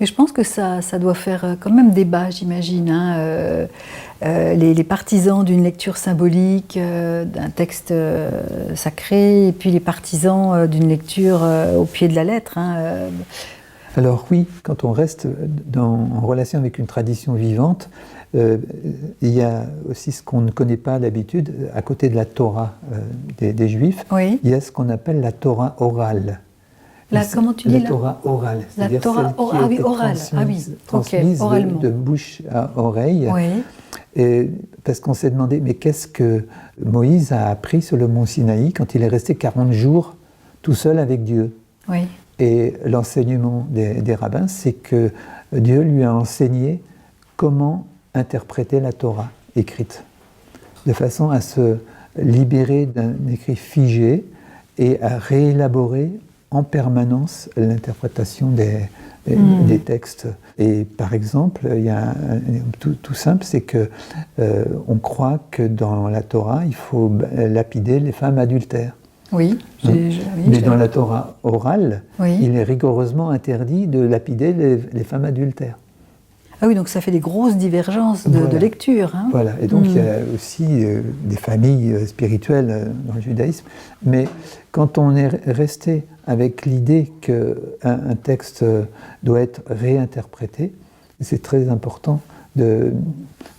Mais je pense que ça doit faire quand même débat, j'imagine, hein, les partisans d'une lecture symbolique, d'un texte sacré, et puis les partisans d'une lecture au pied de la lettre. Hein, Alors oui, quand on reste en relation avec une tradition vivante, il y a aussi ce qu'on ne connaît pas d'habitude, à côté de la Torah des Juifs, oui. il y a ce qu'on appelle la Torah orale. Comment tu dis la Torah orale, c'est-à-dire Torah celle qui est orale. transmise oralement. de bouche à oreille. Oui. Et parce qu'on s'est demandé, mais qu'est-ce que Moïse a appris sur le mont Sinaï quand il est resté 40 jours tout seul avec Dieu? Oui. Et l'enseignement des rabbins, c'est que Dieu lui a enseigné comment interpréter la Torah écrite, de façon à se libérer d'un écrit figé et à réélaborer en permanence l'interprétation des textes. Et par exemple, il y a tout simple, c'est que on croit que dans la Torah, il faut lapider les femmes adultères. Oui, mais dans la Torah orale, oui. il est rigoureusement interdit de lapider les femmes adultères. Ah oui, donc ça fait des grosses divergences de lecture. Hein. Voilà, et donc il y a aussi des familles spirituelles dans le judaïsme, mais quand on est resté avec l'idée qu'un texte doit être réinterprété, c'est très important de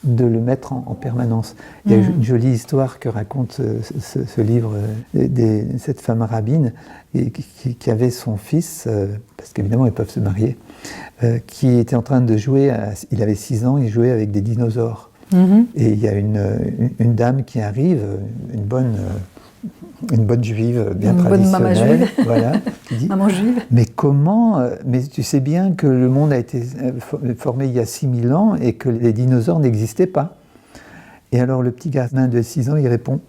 le mettre en permanence. Il y a une jolie histoire que raconte ce livre cette femme rabbine qui avait son fils, parce qu'évidemment ils peuvent se marier, qui était en train de jouer, il avait 6 ans, il jouait avec des dinosaures. Et il y a une dame qui arrive, une bonne juive bien traditionnelle, bonne maman juive. Voilà, qui dit, maman juive. Mais comment, mais tu sais bien que le monde a été formé il y a 6000 ans et que les dinosaures n'existaient pas. Et alors le petit gamin de 6 ans, il répond,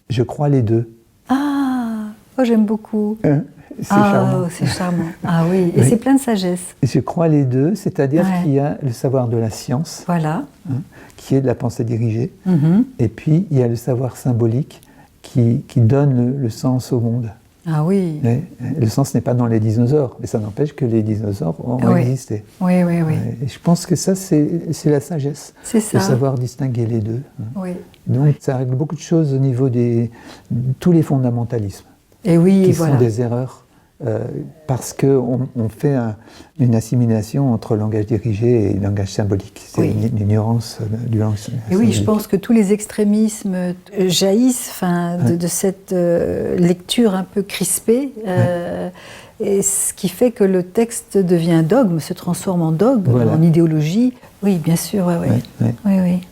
je crois les deux. Ah, oh, j'aime beaucoup. C'est charmant. C'est charmant. Ah oui, et oui. C'est plein de sagesse. Je crois les deux, c'est-à-dire qu'il y a le savoir de la science, voilà. Qui est de la pensée dirigée, et puis il y a le savoir symbolique qui donne le sens au monde. Ah oui. Mais le sens n'est pas dans les dinosaures, mais ça n'empêche que les dinosaures ont existé. Oui, oui, oui. Et je pense que ça, c'est la sagesse. C'est ça. De savoir distinguer les deux. Oui. Donc ça règle beaucoup de choses au niveau de tous les fondamentalismes. Et oui, qui voilà. sont des erreurs. Parce qu'on fait une assimilation entre langage dirigé et langage symbolique. C'est une ignorance du langage symbolique. Et oui, je pense que tous les extrémismes jaillissent de cette lecture un peu crispée, et ce qui fait que le texte devient dogme, se transforme en dogme, en idéologie. Oui, bien sûr, oui.